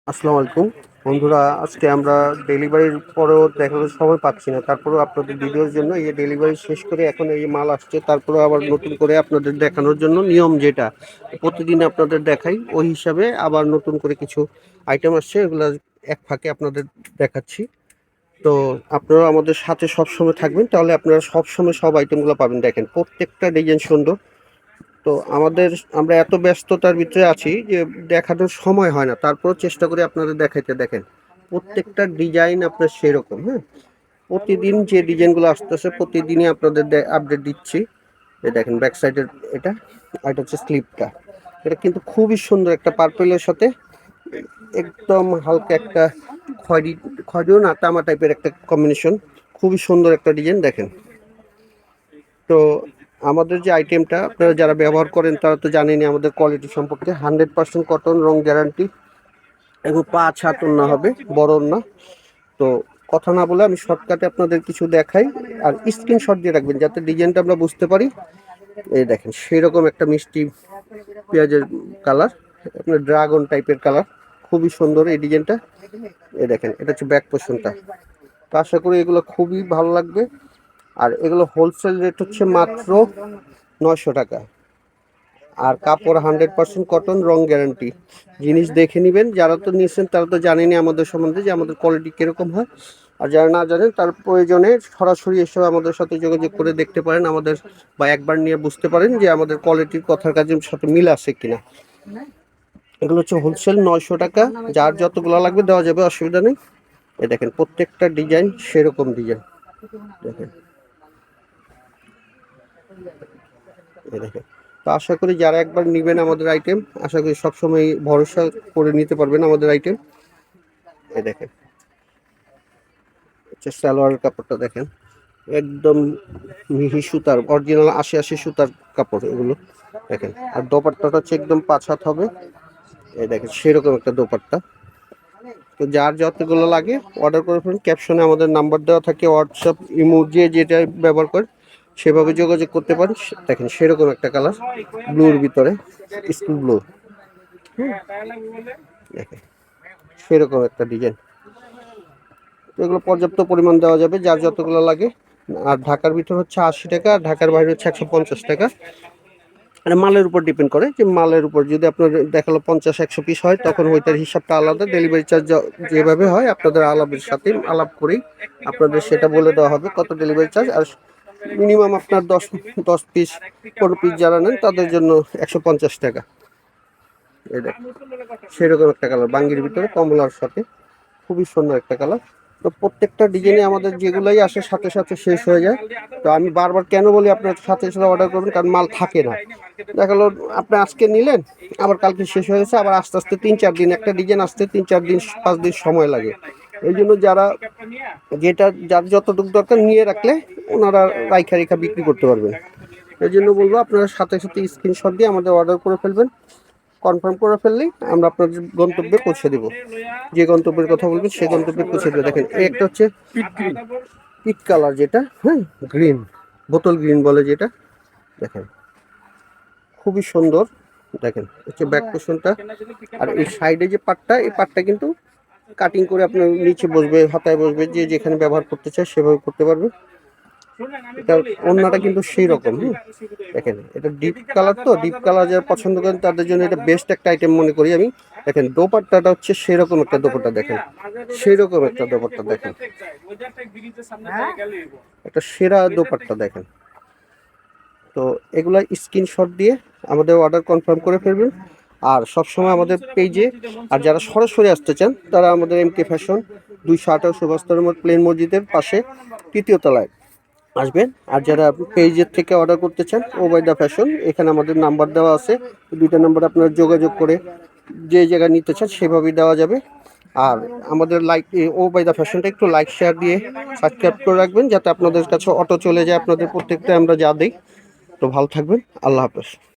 আসসালামু আলাইকুম বন্ধুরা, আজকে আমরা ডেলিভারির পরেও দেখানোর সময় পাচ্ছি না। তারপরেও আপনাদের ভিডিওর জন্য এই ডেলিভারি শেষ করে এখন এই মাল আসছে, তারপরেও আবার নতুন করে আপনাদের দেখানোর জন্য নিয়ম যেটা প্রতিদিন আপনাদের দেখাই ওই হিসাবে আবার নতুন করে কিছু আইটেম আসছে, এগুলো এক ফাঁকে আপনাদের দেখাচ্ছি। তো আপনারা আমাদের সাথে সবসময় থাকবেন, তাহলে আপনারা সবসময় সব আইটেমগুলো পাবেন। দেখেন প্রত্যেকটা ডিজাইন সুন্দর। তো আমরা এত ব্যস্ততার ভিতরে আছি যে দেখানোর সময় হয় না, তারপর চেষ্টা করি আপনাদের দেখাইতে। দেখেন প্রত্যেকটা ডিজাইন আপনার সেরকম। হ্যাঁ, প্রতিদিন যে ডিজাইনগুলো আসতেছে প্রতিদিনই আপনাদের আপডেট দিচ্ছি। এই দেখেন ব্যাক সাইডের এটা, আর এটা হচ্ছে স্লিপটা। এটা কিন্তু খুবই সুন্দর, একটা পার্পেলের সাথে একদম হালকা একটা খয়েরি, খয়েরিও না তামা টাইপের একটা কম্বিনেশন। খুবই সুন্দর একটা ডিজাইন। দেখেন তো আমাদের যে আইটেমটা আপনারা যারা ব্যবহার করেন তারা তো জানেনই আমাদের কোয়ালিটি সম্পর্কে। 100% কটন, রং গ্যারান্টি এবং 5 হাত ওড়না হবে, বড় ওড়না। তো কথা না বলে আমি শর্টকাটে আপনাদের কিছু দেখাই, আর স্ক্রিনশট দিয়ে রাখবেন যাতে ডিজাইনটা আমরা বুঝতে পারি। এই দেখেন সেরকম একটা মিষ্টি পেঁয়াজের কালার, আপনার ড্রাগন টাইপের কালার, খুবই সুন্দর এই ডিজাইনটা। এই দেখেন এটা হচ্ছে ব্যাক পোর্শনটা। তো আশা করি এগুলো খুবই ভালো লাগবে। আর এগুলো হোলসেল রেট হচ্ছে মাত্র 900 টাকা। আর কাপড় 100% কটন, রং গ্যারান্টি। জিনিস দেখে নেবেন, যারা তো নিয়েছেন তারা তো জানেনই আমাদের সম্বন্ধে যে আমাদের কোয়ালিটি কীরকম হয়। আর যারা না জানেন তার প্রয়োজনে সরাসরি এসে আমাদের সাথে যোগাযোগ করে দেখতে পারেন আমাদের, বা একবার নিয়ে বুঝতে পারেন যে আমাদের কোয়ালিটির কথার কাজের সাথে মিল আছে কিনা। এগুলো হচ্ছে হোলসেল 900 টাকা, যার যতগুলো লাগবে দেওয়া যাবে, অসুবিধা নেই। এই দেখেন প্রত্যেকটা ডিজাইন সেরকম ডিজাইন। দেখেন এই দেখেন। তো আশা করি যারা একবার নেবেন আমাদের আইটেম, আশা করি সবসময় ভরসা করে নিতে পারবেন আমাদের আইটেম। এই দেখেন হচ্ছে সালোয়ারের কাপড়টা। দেখেন একদম মিহি সুতার, অরিজিনাল 80 সুতার কাপড় এগুলো। দেখেন আর দোপাট্টাটা হচ্ছে একদম 5 হাত হবে। এই দেখেন সেরকম একটা দোপাট্টা। তো যার যতগুলো লাগে অর্ডার করে ফেলুন। ক্যাপশনে আমাদের নাম্বার দেওয়া থাকে, হোয়াটসঅ্যাপ, ইমো, যে যেটা ব্যবহার করেন সেভাবে যোগাযোগ করতে পারেন। দেখেন সেরকম একটা কালার, ব্লুর ভিতরে, স্কুল ব্লু। দেখেন সেরকম একটা ডিজাইন। তো এগুলো পর্যাপ্ত পরিমাণ দেওয়া যাবে যার যতগুলো লাগে। আর ঢাকার ভিতর হচ্ছে 80 টাকা, আর ঢাকার বাইরে হচ্ছে 150 টাকা। মানে মালের উপর ডিপেন্ড করে, যে মালের উপর যদি আপনার দেখালো 50-100 পিস হয় তখন ওইটার হিসাবটা আলাদা। ডেলিভারি চার্জ যেভাবে হয় আপনাদের আলাপের সাথে আলাপ করেই আপনাদের সেটা বলে দেওয়া হবে কত ডেলিভারি চার্জ। আর মিনিমাম আপনার 10 পিস 15 পিস যারা নেন তাদের জন্য 150 টাকা। এই দেখ সেরকম একটা কালার, বাঙ্গির ভিতরে কমলার সাথে, খুবই সুন্দর একটা কালার। তো প্রত্যেকটা ডিজাইনে আমাদের যেগুলাই আসে সাথে সাথে শেষ হয়ে যায়। তো আমি বারবার কেন বলি আপনার সাথে সাথে অর্ডার করবেন, কারণ মাল থাকে না। দেখা গেলো আপনি আজকে নিলেন, আবার কালকে শেষ হয়ে গেছে, আবার আস্তে আস্তে 3-4 দিন, একটা ডিজাইন আসতে 3-4 দিন 5 দিন সময় লাগে। এই জন্য যারা যেটা যার যতটুকু দরকার নিয়ে রাখলে ওনারা রাইখা রেখা বিক্রি করতে পারবেন। এই জন্য বলবো আপনারা সাথে সাথে স্ক্রিনশট দিয়ে আমাদের অর্ডার করে ফেলবেন। কনফার্ম করে ফেললেই আমরা আপনার গন্তব্যে পৌঁছে দেবো। যে গন্তব্যের কথা বলবেন সেই গন্তব্যে পৌঁছে দেবো। দেখেন এই একটা হচ্ছে পিট কালার, যেটা হ্যাঁ গ্রিন, বোতল গ্রিন বলে যেটা। দেখেন খুবই সুন্দর। দেখেন হচ্ছে ব্যাক পোর্শনটা। আর এই সাইডে যে পাটটা, এই পাটটা কিন্তু কাটিং করে আপনার নিচে বসবে, হাতায় বসবে, যে যেখানে ব্যবহার করতে চায় সেভাবে করতে পারবে। এটা ওড়নাটা কিন্তু সেই রকম। দেখেন এটা ডিপ কালার, তো ডিপ কালার যারা পছন্দ করেন তাদের জন্য এটা বেস্ট একটা আইটেম মনে করি আমি। দেখেন দোপাট্টাটা হচ্ছে সেরকম একটা দোপাট্টা। দেখেন সেরকম একটা দোপাট্টা। দেখেন একটা সেরা দোপাট্টা। দেখেন তো এগুলা স্ক্রিনশট দিয়ে আমাদের অর্ডার কনফার্ম করে ফেলবেন। আর সবসময় আমাদের পেজে, আর যারা সরাসরি আসতে চান তারা আমাদের এমকে ফ্যাশন 218 সুভাষতর মোড়, প্লেন মসজিদের পাশে 3য় তলায় আসবেন। আর যারা পেজের থেকে অর্ডার করতে চান, ওবায়দা ফ্যাশন, এখানে আমাদের নাম্বার দেওয়া আছে। 2টা নাম্বার আপনারা যোগাযোগ করে যে জায়গায় নিতে চান সেভাবেই দেওয়া যাবে। আর আমাদের ওবায়দা ফ্যাশনটা একটু লাইক শেয়ার দিয়ে সাবস্ক্রাইব করে রাখবেন, যাতে আপনাদের কাছে অটো চলে যায় আপনাদের প্রত্যেকটা আমরা যা দিই। তো ভালো থাকবেন, আল্লাহ হাফেজ।